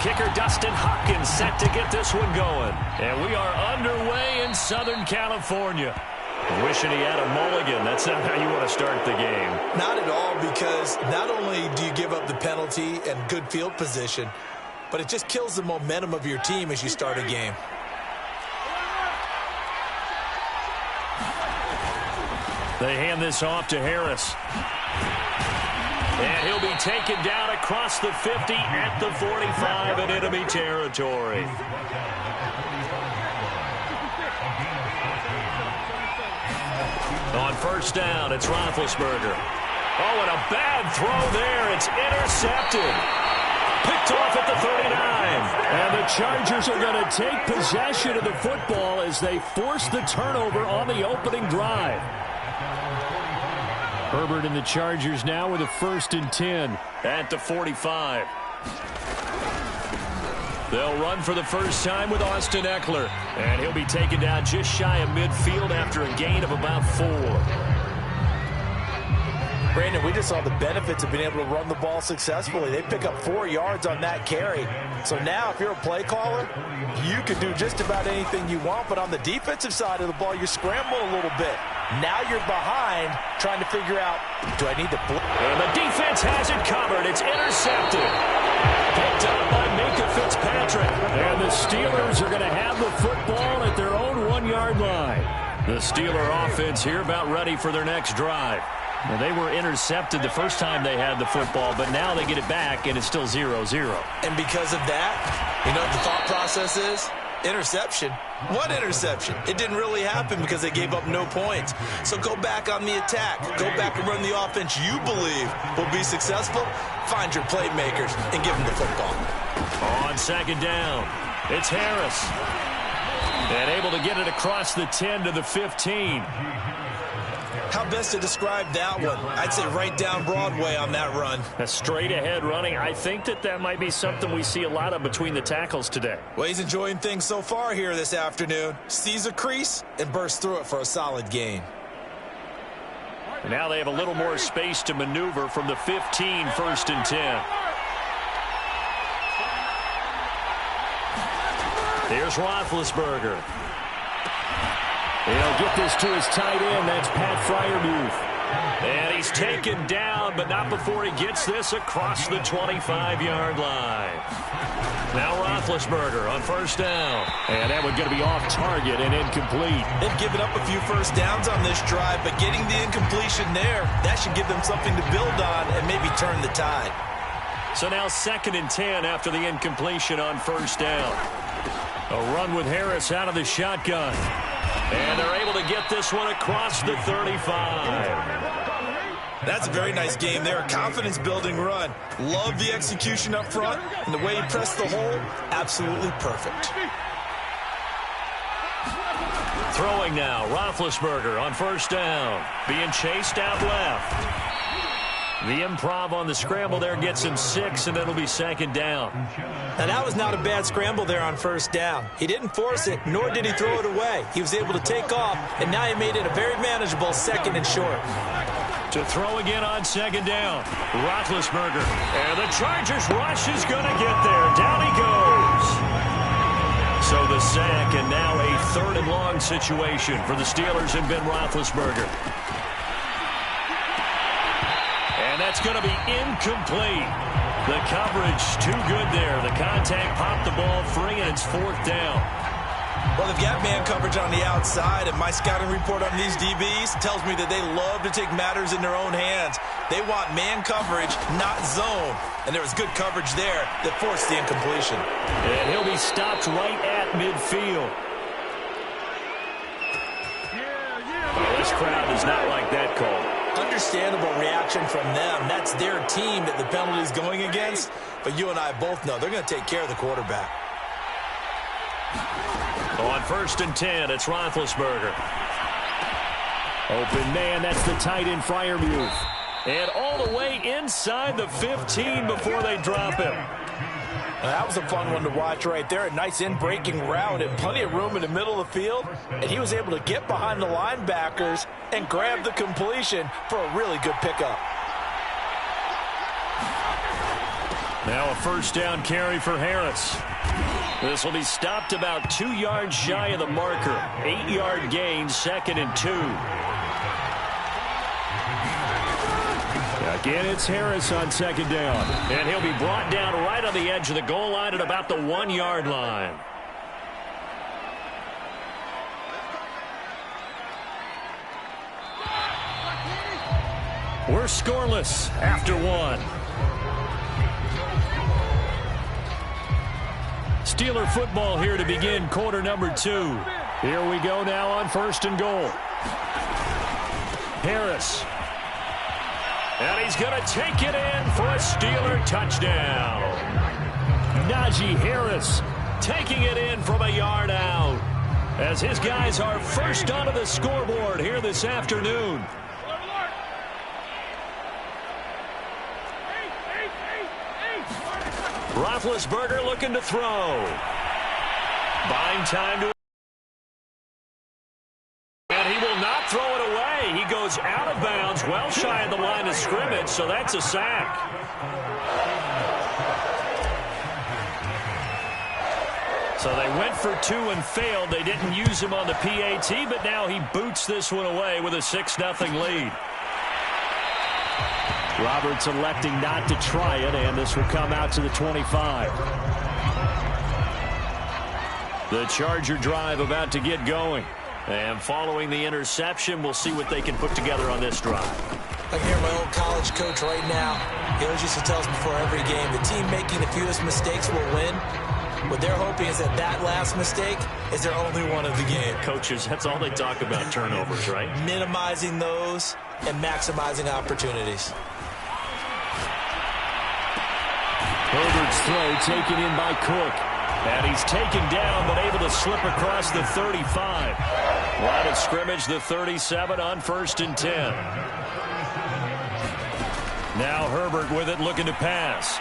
kicker Dustin Hopkins set to get this one going. And we are underway in Southern California. Wishing he had a mulligan. That's not how you want to start the game. Not at all, because not only do you give up the penalty and good field position, but it just kills the momentum of your team as you start a game. They hand this off to Harris. And he'll be taken down across the 50 at the 45 in enemy territory. On first down, it's Roethlisberger. Oh, and a bad throw there. It's intercepted. Picked off at the 39. And the Chargers are going to take possession of the football as they force the turnover on the opening drive. Herbert and the Chargers now with a 1st and 10 at the 45. They'll run for the first time with Austin Eckler. And he'll be taken down just shy of midfield after a gain of about 4. Brandon, we just saw the benefits of being able to run the ball successfully. They pick up 4 yards on that carry. So now if you're a play caller, you can do just about anything you want. But on the defensive side of the ball, you scramble a little bit. Now you're behind trying to figure out, do I need to blitz? And the defense has it covered. It's intercepted. Picked up by Minka Fitzpatrick. And the Steelers are going to have the football at their own 1-yard line. The Steeler offense here about ready for their next drive. Well, they were intercepted the first time they had the football, but now they get it back, and it's still 0-0. And because of that, you know what the thought process is? Interception. What interception? It didn't really happen because they gave up no points. So go back on the attack. Go back and run the offense you believe will be successful. Find your playmakers and give them the football. On second down, it's Harris. And able to get it across the 10 to the 15. How best to describe that one? I'd say right down Broadway on that run. A straight-ahead running. I think that might be something we see a lot of between the tackles today. Well, he's enjoying things so far here this afternoon. Sees a crease and bursts through it for a solid gain. Now they have a little more space to maneuver from the 15, 1st and 10. Here's Roethlisberger. He'll get this to his tight end. That's Pat Freiermuth. And he's taken down, but not before he gets this across the 25-yard line. Now Roethlisberger on first down. And that one's going to be off target and incomplete. They've given up a few first downs on this drive, but getting the incompletion there, that should give them something to build on and maybe turn the tide. So now 2nd and 10 after the incompletion on first down. A run with Harris out of the shotgun. And they're able to get this one across the 35. That's a very nice game there. A confidence-building run. Love the execution up front. And the way he pressed the hole, absolutely perfect. Throwing now, Roethlisberger on first down. Being chased out left. The improv on the scramble there gets him 6, and it'll be 2nd down. Now, that was not a bad scramble there on first down. He didn't force it, nor did he throw it away. He was able to take off, and now he made it a very manageable 2nd and short. To throw again on 2nd down, Roethlisberger. And the Chargers rush is going to get there. Down he goes. So the sack, and now a 3rd and long situation for the Steelers and Ben Roethlisberger. And that's going to be incomplete. The coverage too good there. The contact popped the ball free, and it's 4th down. Well, they've got man coverage on the outside, and my scouting report on these DBs tells me that they love to take matters in their own hands. They want man coverage, not zone. And there was good coverage there that forced the incompletion. And he'll be stopped right at midfield. Well, this crowd does not like that call. Understandable reaction from them. That's their team that the penalty is going against. But you and I both know they're going to take care of the quarterback. On 1st and 10, it's Roethlisberger. Open man, that's the tight end Freiermuth. And all the way inside the 15 before they drop him. That was a fun one to watch right there. A nice in-breaking route and plenty of room in the middle of the field. And he was able to get behind the linebackers and grab the completion for a really good pickup. Now a first down carry for Harris. This will be stopped about 2 yards shy of the marker. 8-yard gain, 2nd and 2. Again, it's Harris on 2nd down. And he'll be brought down right on the edge of the goal line at about the 1-yard line. We're scoreless after 1. Steeler football here to begin quarter number 2. Here we go now on 1st and goal. Harris. And he's going to take it in for a Steeler touchdown. Najee Harris taking it in from a yard out as his guys are first onto the scoreboard here this afternoon. Roethlisberger looking to throw. Buying time to... And he will not throw it away. He goes out of bounds, well shy of the line of scrimmage, so that's a sack. So they went for 2 and failed. They didn't use him on the PAT, but now he boots this one away with a 6-0 lead. Roberts electing not to try it, and this will come out to the 25. The Charger drive about to get going. And following the interception, we'll see what they can put together on this drive. I can hear my old college coach right now. He always used to tell us before every game, the team making the fewest mistakes will win. What they're hoping is that that last mistake is their only one of the game. Coaches, that's all they talk about, turnovers, right? Minimizing those and maximizing opportunities. Herbert's throw taken in by Cook. And he's taken down but able to slip across the 35. Line of scrimmage, the 37 on 1st and 10. Now Herbert with it looking to pass.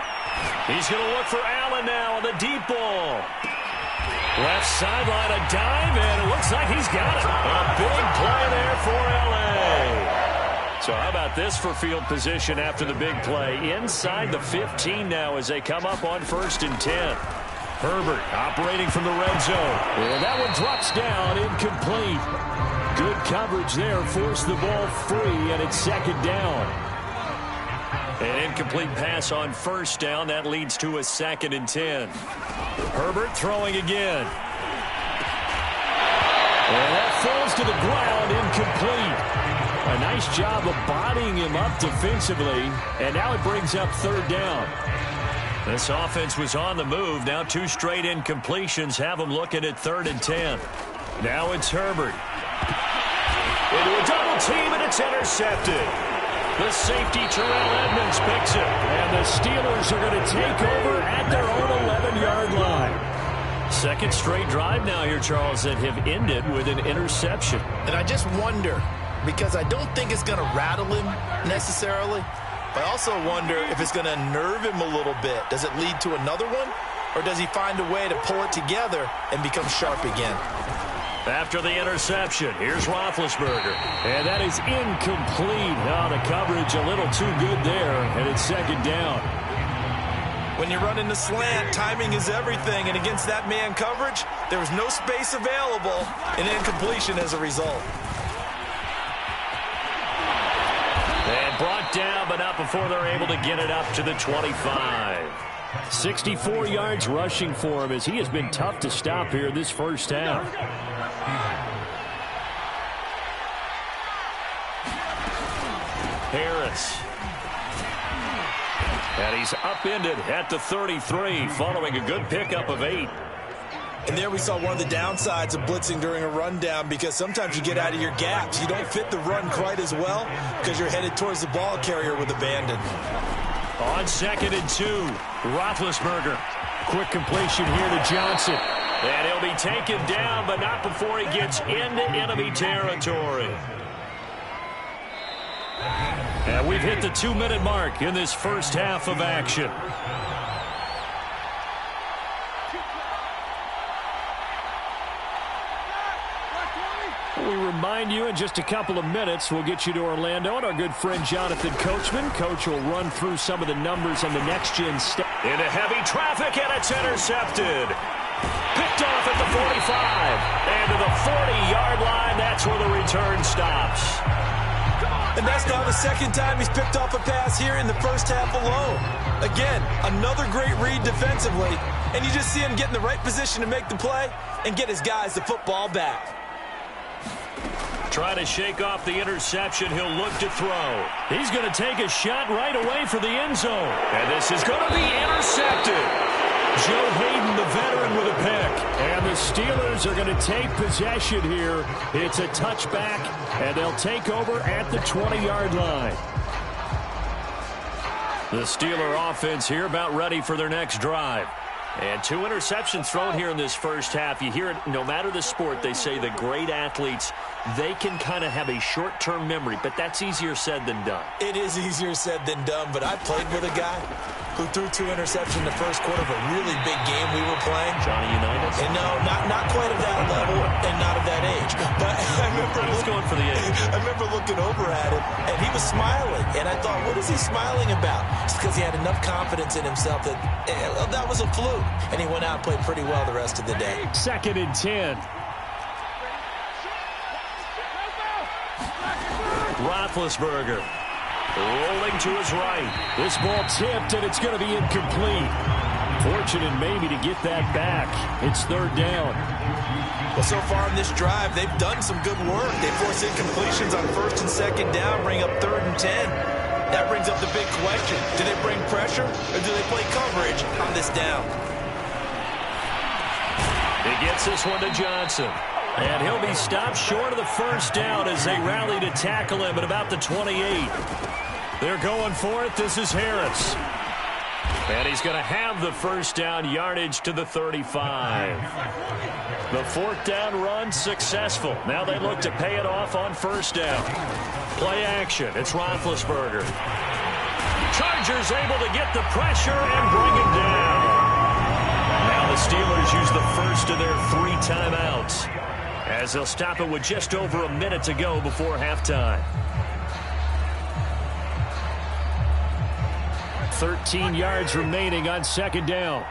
He's going to look for Allen now on the deep ball. Left sideline, a dive, and it looks like he's got it. A big play there for L.A. So how about this for field position after the big play? Inside the 15 now as they come up on 1st and 10. Herbert operating from the red zone. And that one drops down, incomplete. Good coverage there, forced the ball free, and it's 2nd down. An incomplete pass on 1st down. That leads to a 2nd and 10. Herbert throwing again. And that falls to the ground, incomplete. A nice job of bodying him up defensively, and now it brings up 3rd down. This offense was on the move. Now 2 straight incompletions have them looking at 3rd and 10. Now it's Herbert. Into a double team, and it's intercepted. The safety, Terrell Edmonds, picks it. And the Steelers are going to take over at their own 11-yard line. 2nd straight drive now here, Charles, that have ended with an interception. And I just wonder, because I don't think it's going to rattle him necessarily, but I also wonder if it's going to nerve him a little bit. Does it lead to another one? Or does he find a way to pull it together and become sharp again? After the interception, here's Roethlisberger. And that is incomplete. Oh, the coverage a little too good there, and it's 2nd down. When you're running the slant, timing is everything, and against that man coverage, there was no space available, and incompletion as a result. And brought down, but not before they're able to get it up to the 25. 64 yards rushing for him as he has been tough to stop here this first half. Harris. And he's upended at the 33 following a good pickup of 8. And there we saw one of the downsides of blitzing during a rundown, because sometimes you get out of your gaps. You don't fit the run quite as well because you're headed towards the ball carrier with abandon. On 2nd and 2, Roethlisberger. Quick completion here to Johnson. And he'll be taken down, but not before he gets into enemy territory. And we've hit the 2-minute mark in this first half of action. We behind you in just a couple of minutes. We'll get you to Orlando and our good friend Jonathan Coachman. Coach will run through some of the numbers on the next-gen stat. Into heavy traffic, and it's intercepted. Picked off at the 45. And to the 40-yard line, that's where the return stops. And that's now the second time he's picked off a pass here in the first half alone. Again, another great read defensively. And you just see him get in the right position to make the play and get his guys the football back. Trying to shake off the interception. He'll look to throw. He's going to take a shot right away for the end zone. And this is going to be intercepted. Joe Hayden, the veteran, with a pick. And the Steelers are going to take possession here. It's a touchback, and they'll take over at the 20-yard line. The Steeler offense here about ready for their next drive. And 2 interceptions thrown here in this first half. You hear it, no matter the sport, they say the great athletes, they can kind of have a short-term memory, but that's easier said than done. It is easier said than done, but I played with a guy who threw 2 interceptions in the first quarter of a really big game we were playing. Johnny Unitas? And no, not quite at that level and not at that age. But I remember He's going for the age. I remember looking over at him, and he was smiling. And I thought, what is he smiling about? It's because he had enough confidence in himself that that was a fluke. And he went out and played pretty well the rest of the day. 2nd and 10. Roethlisberger rolling to his right. This ball tipped, and it's going to be incomplete. Fortunate maybe to get that back. It's 3rd down. Well, so far in this drive, they've done some good work. They force incompletions on 1st and 2nd down, bring up 3rd and 10. That brings up the big question. Do they bring pressure, or do they play coverage on this down? He gets this one to Johnson. And he'll be stopped short of the 1st down as they rally to tackle him at about the 28. They're going for it. This is Harris. And he's going to have the 1st down yardage to the 35. The 4th down run successful. Now they look to pay it off on 1st down. Play action. It's Roethlisberger. Chargers able to get the pressure and bring him down. Now the Steelers use the first of their 3 timeouts, as they'll stop it with just over a minute to go before halftime. 13 yards remaining on 2nd down.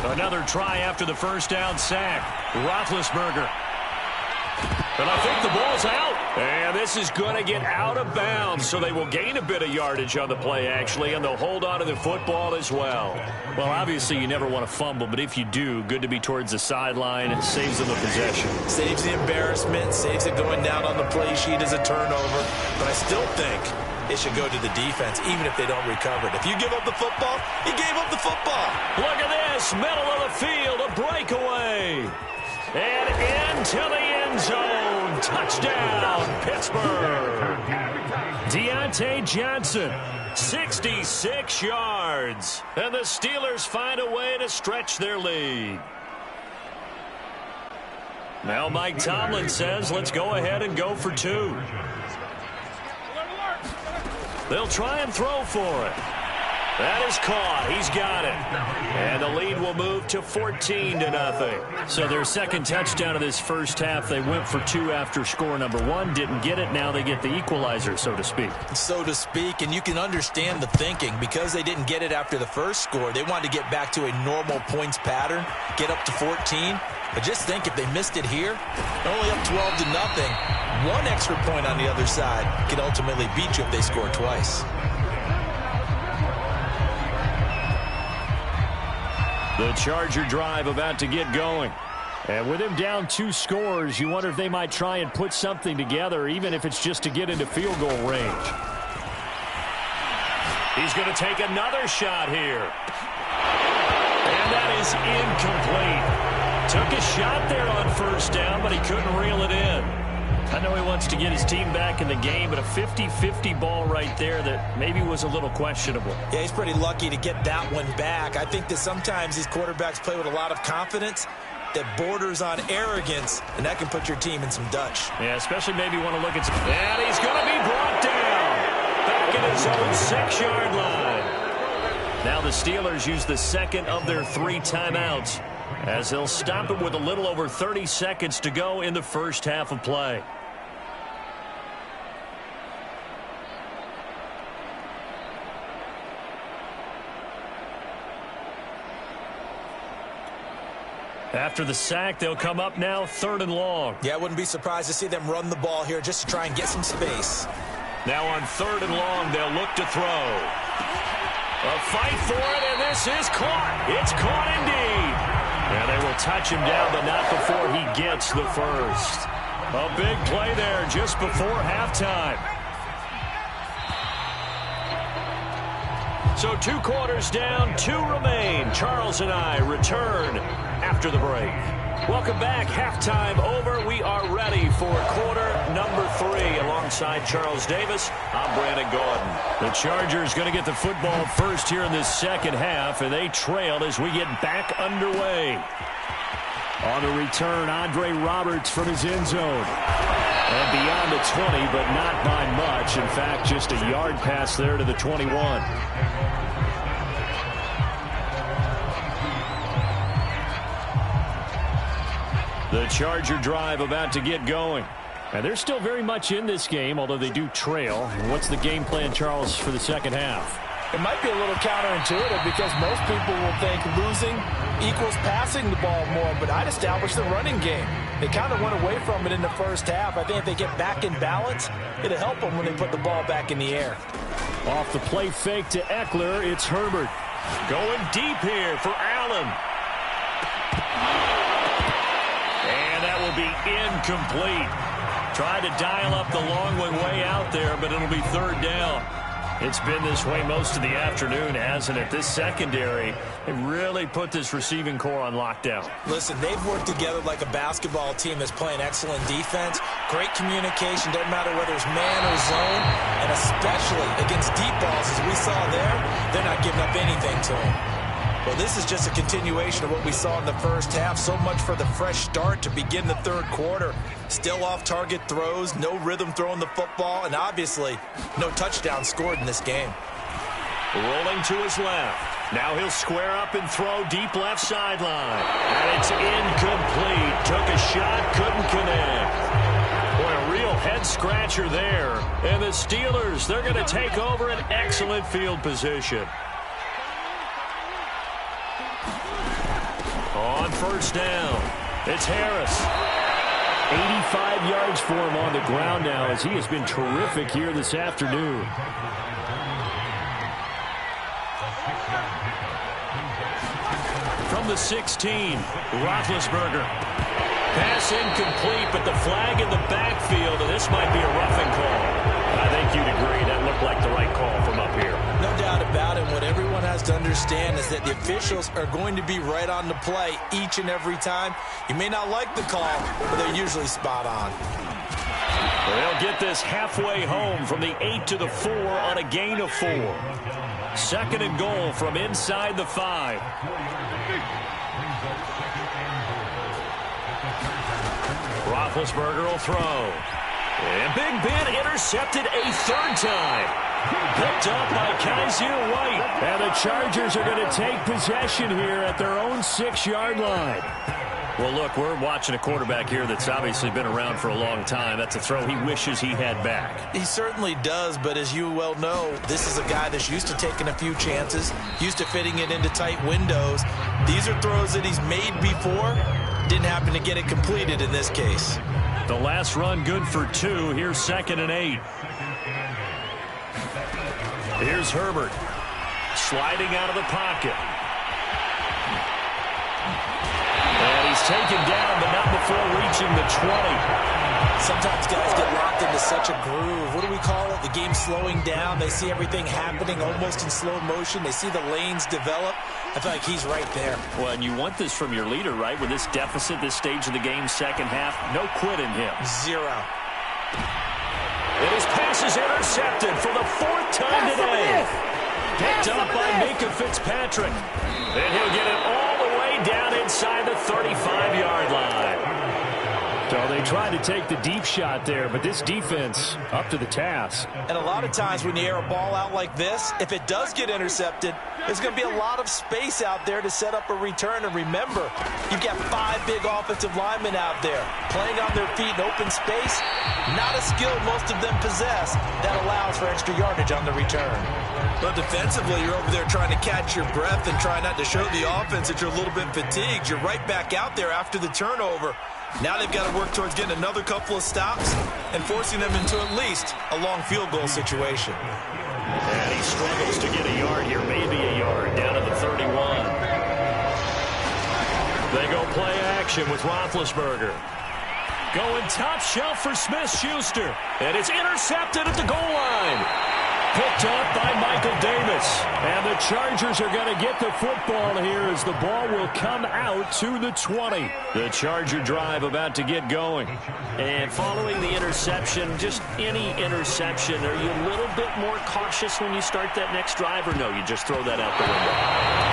Another try after the 1st down sack. Roethlisberger. And I think the ball's out. And this is going to get out of bounds, so they will gain a bit of yardage on the play, actually, and they'll hold on to the football as well. Well, obviously, you never want to fumble, but if you do, good to be towards the sideline. It saves them the possession. Saves the embarrassment, saves it going down on the play sheet as a turnover. But I still think it should go to the defense, even if they don't recover it. If you give up the football, you gave up the football. Look at this, middle of the field, a breakaway. And into the end zone. Touchdown, Pittsburgh. Deontay Johnson. 66 yards. And the Steelers find a way to stretch their lead. Now Mike Tomlin says, let's go ahead and go for 2. They'll try and throw for it. That is caught. He's got it. And the lead will move to 14-0. So their 2nd touchdown of this first half, they went for 2 after score number 1. Didn't get it. Now they get the equalizer, so to speak. So to speak, and you can understand the thinking. Because they didn't get it after the first score, they wanted to get back to a normal points pattern, get up to 14. But just think, if they missed it here, only up 12-0, 1 extra point on the other side could ultimately beat you if they score twice. The Charger drive about to get going. And with him down 2 scores, you wonder if they might try and put something together, even if it's just to get into field goal range. He's going to take another shot here. And that is incomplete. Took a shot there on 1st down, but he couldn't reel it in. I know he wants to get his team back in the game, but a 50-50 ball right there that maybe was a little questionable. Yeah, he's pretty lucky to get that one back. I think that sometimes these quarterbacks play with a lot of confidence that borders on arrogance, and that can put your team in some Dutch. Yeah, especially maybe want to look at some... And he's going to be brought down back at his own 6-yard line. Now the Steelers use the second of their 3 timeouts as they'll stop it with a little over 30 seconds to go in the first half of play. After the sack, they'll come up now 3rd and long. Yeah, I wouldn't be surprised to see them run the ball here just to try and get some space. Now on 3rd and long, they'll look to throw. A fight for it, and this is caught. It's caught indeed. And they will touch him down, but not before he gets the first. A big play there just before halftime. So 2 quarters down, 2 remain. Charles and I return after the break. Welcome back. Halftime over. We are ready for quarter number 3. Alongside Charles Davis, I'm Brandon Gordon. The Chargers going to get the football first here in this second half, and they trail as we get back underway. On the return, Andre Roberts from his end zone. And beyond the 20, but not by much. In fact, just a yard pass there to the 21. The Charger drive about to get going. And they're still very much in this game, although they do trail. What's the game plan, Charles, for the second half? It might be a little counterintuitive because most people will think losing equals passing the ball more, but I'd establish the running game. They kind of went away from it in the first half. I think if they get back in balance, it'll help them when they put the ball back in the air. Off the play fake to Eckler, it's Herbert. Going deep here for Allen. And that will be incomplete. Tried to dial up the long one way out there, but it'll be 3rd down. It's been this way most of the afternoon, hasn't it? This secondary, they really put this receiving core on lockdown. Listen, they've worked together like a basketball team that's playing excellent defense. Great communication, doesn't matter whether it's man or zone, and especially against deep balls, as we saw there, they're not giving up anything to them. Well, this is just a continuation of what we saw in the first half. So much for the fresh start to begin the 3rd quarter. Still off-target throws, no rhythm throwing the football, and obviously no touchdown scored in this game. Rolling to his left. Now he'll square up and throw deep left sideline. And it's incomplete. Took a shot, couldn't connect. Boy, a real head-scratcher there. And the Steelers, they're going to take over an excellent field position. On 1st down, it's Harris. 85 yards for him on the ground now as he has been terrific here this afternoon. From the 16, Roethlisberger. Pass incomplete, but the flag in the backfield, and this might be a roughing call. I think you'd agree that looked like the right call from up here. No doubt about it. What everyone has to understand is that the officials are going to be right on the play each and every time. You may not like the call, but they're usually spot on. They'll get this halfway home from the 8 to the 4 on a gain of 4. 2nd and goal from inside the 5. Roethlisberger will throw. And Big Ben intercepted a 3rd time. Picked up by Kaiser White. And the Chargers are going to take possession here at their own 6-yard line. Well, look, we're watching a quarterback here that's obviously been around for a long time. That's a throw he wishes he had back. He certainly does, but as you well know, this is a guy that's used to taking a few chances, used to fitting it into tight windows. These are throws that he's made before. Didn't happen to get it completed in this case. The last run good for 2. Here's 2nd and 8. Here's Herbert. Sliding out of the pocket. And he's taken down, but not before reaching the 20. Sometimes guys get locked into such a groove. What do we call it? The game's slowing down. They see everything happening almost in slow motion. They see the lanes develop. I feel like he's right there. Well, and you want this from your leader, right? With this deficit, this stage of the game, second half, no quit in him. 0. And his pass is intercepted for the 4th time today. Picked up by Minka Fitzpatrick. And he'll get it all the way down inside the 35-yard line. So they tried to take the deep shot there, but this defense up to the task. And a lot of times when you air a ball out like this, if it does get intercepted, there's going to be a lot of space out there to set up a return. And remember, you've got 5 big offensive linemen out there playing on their feet in open space. Not a skill most of them possess that allows for extra yardage on the return. But defensively, you're over there trying to catch your breath and try not to show the offense that you're a little bit fatigued. You're right back out there after the turnover. Now they've got to work towards getting another couple of stops and forcing them into at least a long field goal situation. And he struggles to get a yard here, maybe a yard, down to the 31. They go play action with Roethlisberger. Going top shelf for Smith-Schuster. And it's intercepted at the goal line. Picked up by Michael Davis. And the Chargers are going to get the football here as the ball will come out to the 20. The Charger drive about to get going. And following the interception, just any interception, are you a little bit more cautious when you start that next drive, or no, you just throw that out the window?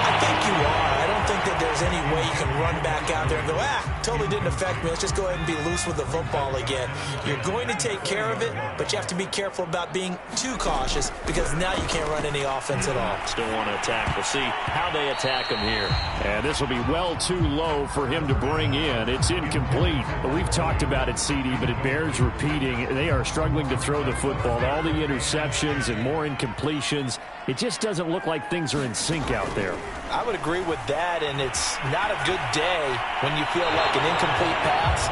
I think you are. I don't think that there's any way you can run back out there and go, totally didn't affect me. Let's just go ahead and be loose with the football again. You're going to take care of it, but you have to be careful about being too cautious because now you can't run any offense at all. Still want to attack. We'll see how they attack him here. And this will be well too low for him to bring in. It's incomplete. We've talked about it, CD, but it bears repeating. They are struggling to throw the football. All the interceptions and more incompletions. It just doesn't look like things are in sync out there. I would agree with that, and it's not a good day when you feel like an incomplete pass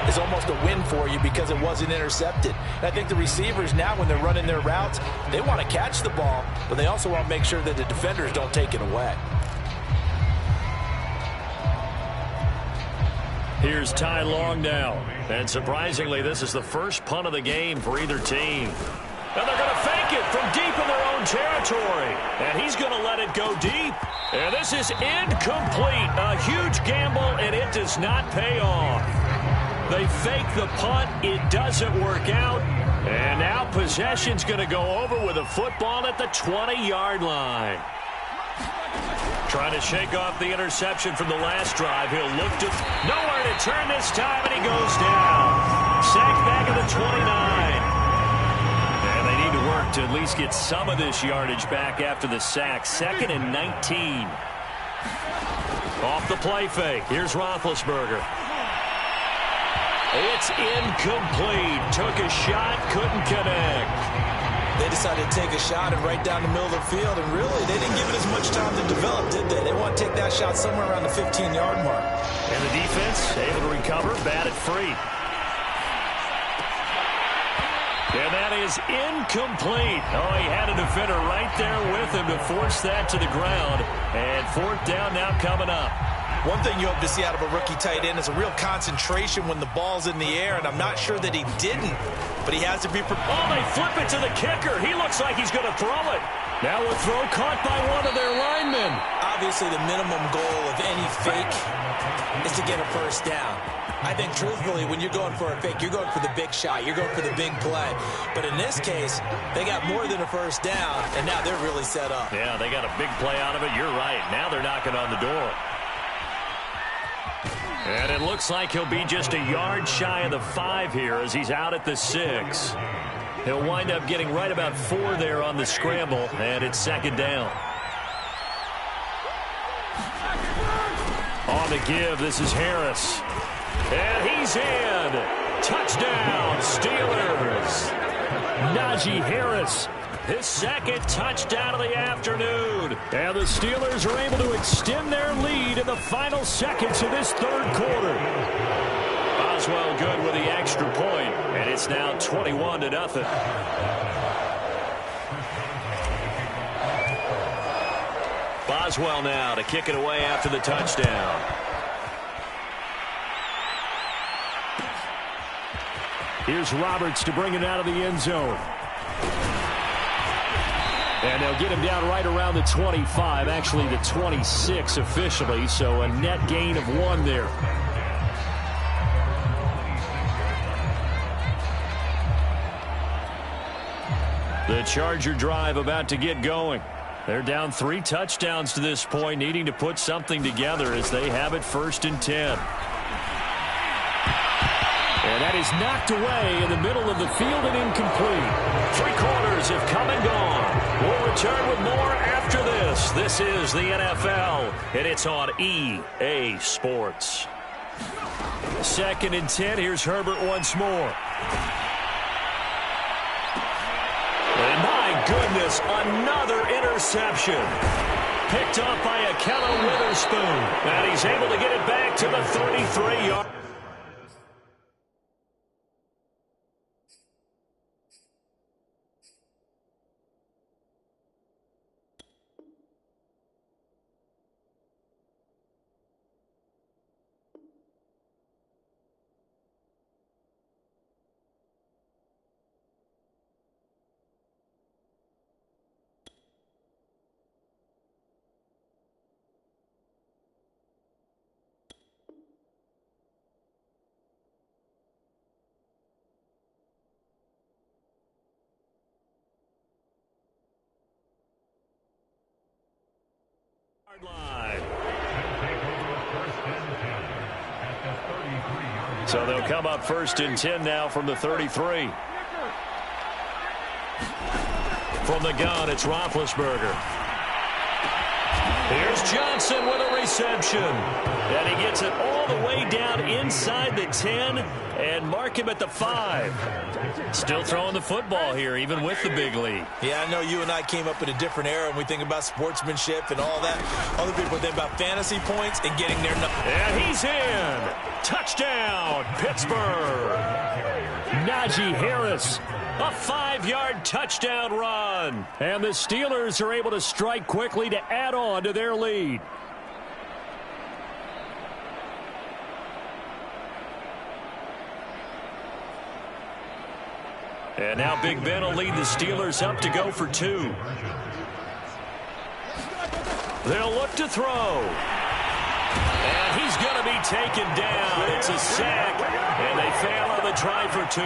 is almost a win for you because it wasn't intercepted. And I think the receivers now, when they're running their routes, they want to catch the ball, but they also want to make sure that the defenders don't take it away. Here's Ty Long now. And surprisingly, this is the first punt of the game for either team. And they're going to fake it from deep in their own territory. And he's going to let it go deep. And this is incomplete. A huge gamble, and it does not pay off. They fake the punt. It doesn't work out. And now possession's going to go over with a football at the 20-yard line. Trying to shake off the interception from the last drive. He'll look to nowhere to turn this time, and he goes down. Sacked back at the 29. And they need to work to at least get some of this yardage back after the sack. 2nd and 19. Off the play fake. Here's Roethlisberger. It's incomplete. Took a shot, couldn't connect. They decided to take a shot and right down the middle of the field, and really, they didn't give it as much time to develop, did they? They want to take that shot somewhere around the 15-yard mark. And the defense able to recover, batted free. And that is incomplete. Oh, he had a defender right there with him to force that to the ground. And 4th down now coming up. One thing you hope to see out of a rookie tight end is a real concentration when the ball's in the air, and I'm not sure that he didn't, but he has to be prepared. Oh, they flip it to the kicker. He looks like he's going to throw it. Now a throw caught by one of their linemen. Obviously, the minimum goal of any fake is to get a first down. I think, truthfully, when you're going for a fake, you're going for the big shot. You're going for the big play. But in this case, they got more than a first down, and now they're really set up. Yeah, they got a big play out of it. You're right. Now they're knocking on the door. And it looks like he'll be just a yard shy of the 5 here as he's out at the 6. He'll wind up getting right about 4 there on the scramble, and it's 2nd down. On the give, this is Harris. And he's in. Touchdown, Steelers. Najee Harris, his 2nd touchdown of the afternoon. And the Steelers are able to extend their lead in the final seconds of this 3rd quarter. Boswell good with the extra point, and it's now 21-0. Boswell now to kick it away after the touchdown. Here's Roberts to bring it out of the end zone. And they'll get him down right around the 25, actually the 26 officially, so a net gain of 1 there. The Charger drive about to get going. They're down 3 touchdowns to this point, needing to put something together as they have it 1st and 10. And that is knocked away in the middle of the field and incomplete. 3 quarters have come and gone. We'll return with more after this. This is the NFL, and it's on EA Sports. 2nd and 10. Here's Herbert once more. And my goodness, another interception. Picked up by Akello Witherspoon. And he's able to get it back to the 33-yard. Line. So they'll come up 1st and 10 now from the 33. From the gun, it's Roethlisberger. Here's Johnson with a reception. And he gets it all the way down inside the 10 and mark him at the 5. Still throwing the football here, even with the big lead. Yeah, I know you and I came up in a different era and we think about sportsmanship and all that. Other people think about fantasy points and getting their numbers. And he's in. Touchdown, Pittsburgh. Najee Harris. A 5-yard touchdown run. And the Steelers are able to strike quickly to add on to their lead. And now Big Ben will lead the Steelers up to go for 2. They'll look to throw. And he's going to be taken down. It's a sack. And they fail on the try for 2.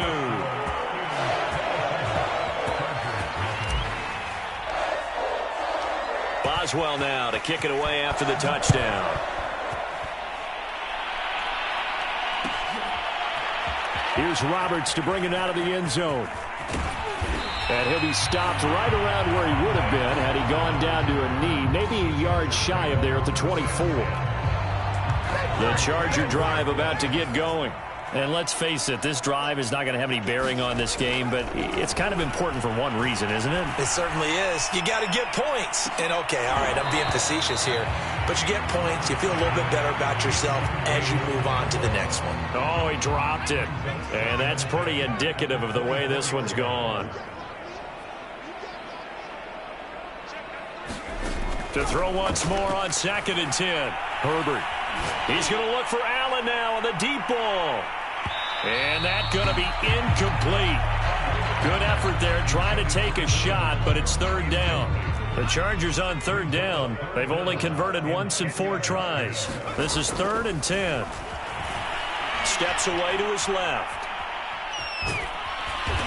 Boswell now to kick it away after the touchdown. Here's Roberts to bring it out of the end zone. And he'll be stopped right around where he would have been had he gone down to a knee, maybe a yard shy of there at the 24. The Charger drive about to get going. And let's face it, this drive is not going to have any bearing on this game, but it's kind of important for one reason, isn't it? It certainly is. You got to get points. And, okay, all right, I'm being facetious here. But you get points, you feel a little bit better about yourself as you move on to the next one. Oh, he dropped it. And that's pretty indicative of the way this one's gone. To throw once more on 2nd and 10. Herbert. He's going to look for Allen now on the deep ball. And that's going to be incomplete. Good effort there trying to take a shot, but it's 3rd down. The Chargers on 3rd down. They've only converted once in 4 tries. This is 3rd and 10. Steps away to his left.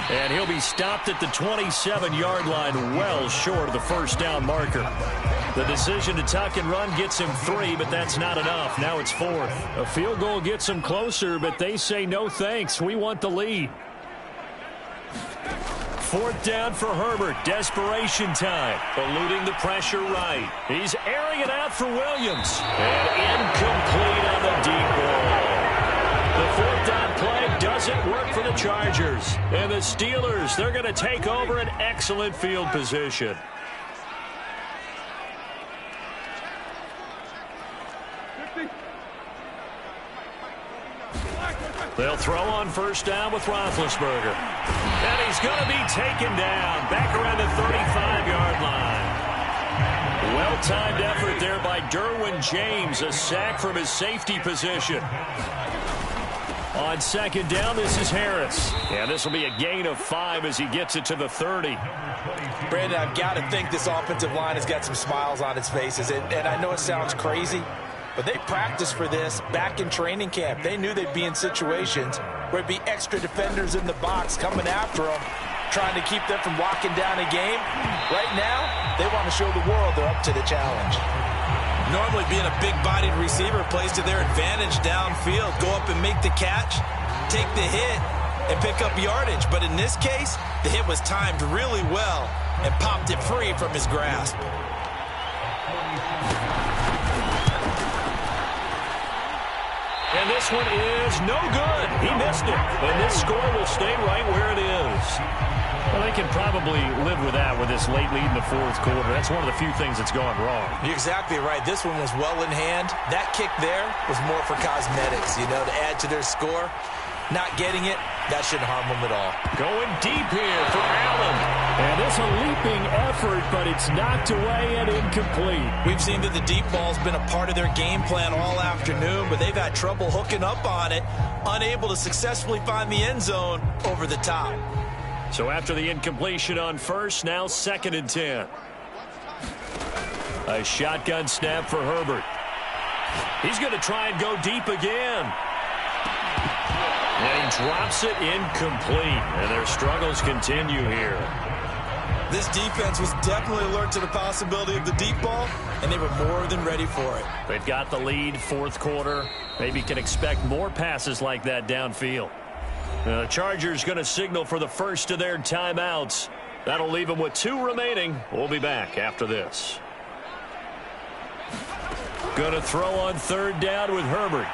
And he'll be stopped at the 27-yard line, well short of the 1st down marker. The decision to tuck and run gets him 3, but that's not enough. Now it's 4th. A field goal gets him closer, but they say no thanks. We want the lead. 4th down for Herbert. Desperation time. Eluding the pressure right. He's airing it out for Williams. And incomplete on the deep ball. The 4th down play doesn't work for the Chargers. And the Steelers, they're going to take over an excellent field position. They'll throw on 1st down with Roethlisberger. And he's going to be taken down back around the 35-yard line. Well-timed effort there by Derwin James, a sack from his safety position. On 2nd down, this is Harris. And this will be a gain of 5 as he gets it to the 30. Brandon, I've got to think this offensive line has got some smiles on its faces. And I know it sounds crazy, but they practiced for this back in training camp. They knew they'd be in situations where it'd be extra defenders in the box coming after them, trying to keep them from locking down a game. Right now, they want to show the world they're up to the challenge. Normally being a big-bodied receiver plays to their advantage downfield. Go up and make the catch. take the hit and pick up yardage. But in this case, the hit was timed really well and popped it free from his grasp. And this one is no good. He missed it. And this score will stay right where it is. Well, they can probably live with that with this late lead in the fourth quarter. That's one of the few things that's gone wrong. You're exactly right. This one was well in hand. That kick there was more for cosmetics, to add to their score. Not getting it, that shouldn't harm them at all. Going deep here for Allen. And it's a leaping effort, but it's knocked away and incomplete. We've seen that the deep ball's been a part of their game plan all afternoon, but they've had trouble hooking up on it, unable to successfully find the end zone over the top. So after the incompletion on first, now 2nd and 10. A shotgun snap for Herbert. He's going to try and go deep again. And he drops it incomplete. And their struggles continue here. This defense was definitely alert to the possibility of the deep ball, and they were more than ready for it. They've got the lead, fourth quarter. Maybe can expect more passes like that downfield. The Chargers going to signal for the first of their timeouts. That'll leave them with 2 remaining. We'll be back after this. Going to throw on 3rd down with Herbert.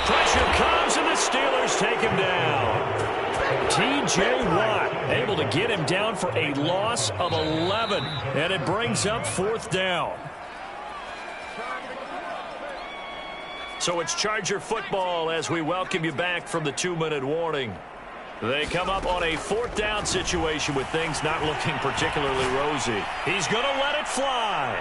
Pressure comes, and the Steelers take him down. T.J. Watt able to get him down for a loss of 11, and it brings up 4th down. So it's Charger football as we welcome you back from the 2-minute warning. They come up on a 4th down situation with things not looking particularly rosy. He's going to let it fly.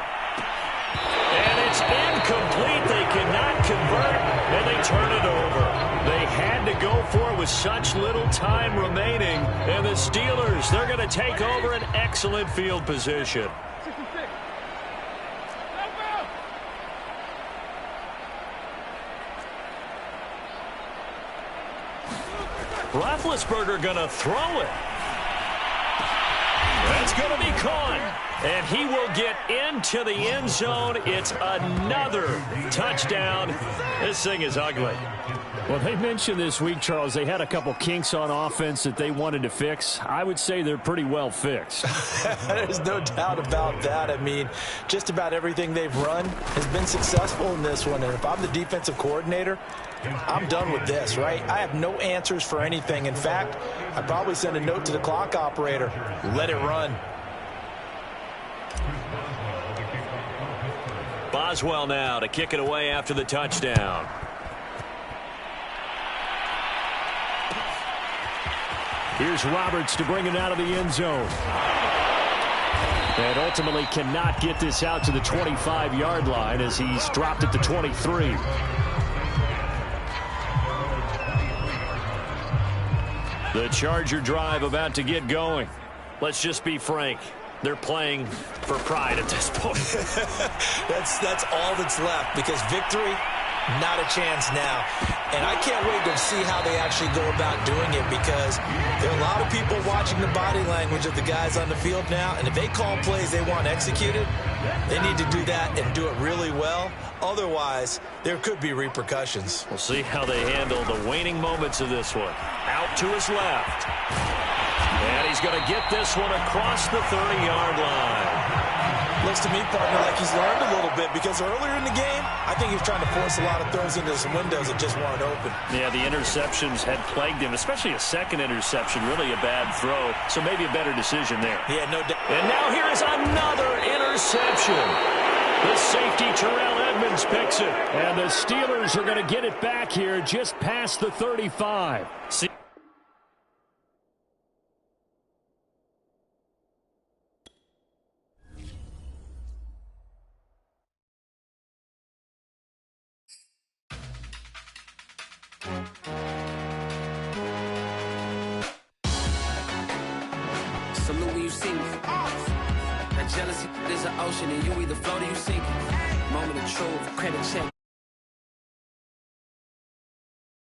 And it's incomplete. They cannot convert, and they turn it over. They had to go for it with such little time remaining. And the Steelers, they're going to take over an excellent field position. Roethlisberger going to throw it. That's going to be caught. And he will get into the end zone. It's another touchdown. This thing is ugly. Well, they mentioned this week, Charles, they had a couple kinks on offense that they wanted to fix. I would say they're pretty well fixed. There's no doubt about that. I mean, just about everything they've run has been successful in this one. And if I'm the defensive coordinator, I'm done with this, right? I have no answers for anything. In fact, I'd probably send a note to the clock operator. Let it run. Boswell now to kick it away after the touchdown. Here's Roberts to bring it out of the end zone. And ultimately cannot get this out to the 25-yard line as he's dropped at the 23. The Charger drive about to get going. Let's just be frank. They're playing for pride at this point. That's all that's left, because victory, not a chance now. And I can't wait to see how they actually go about doing it, because there are a lot of people watching the body language of the guys on the field now, and if they call plays they want executed, they need to do that and do it really well. Otherwise, there could be repercussions. We'll see how they handle the waning moments of this one. Out to his left. And he's going to get this one across the 30-yard line. Looks to me, partner, like he's learned a little bit, because earlier in the game, I think he was trying to force a lot of throws into some windows that just weren't open. Yeah, the interceptions had plagued him, especially a second interception, really a bad throw. So maybe a better decision there. Yeah, no doubt. And now here is another interception. The safety, Terrell Edmonds, picks it. And the Steelers are going to get it back here just past the 35. Salute when you see me. That jealousy is an ocean, and you either float or you sink it. Moment of truth, credit check,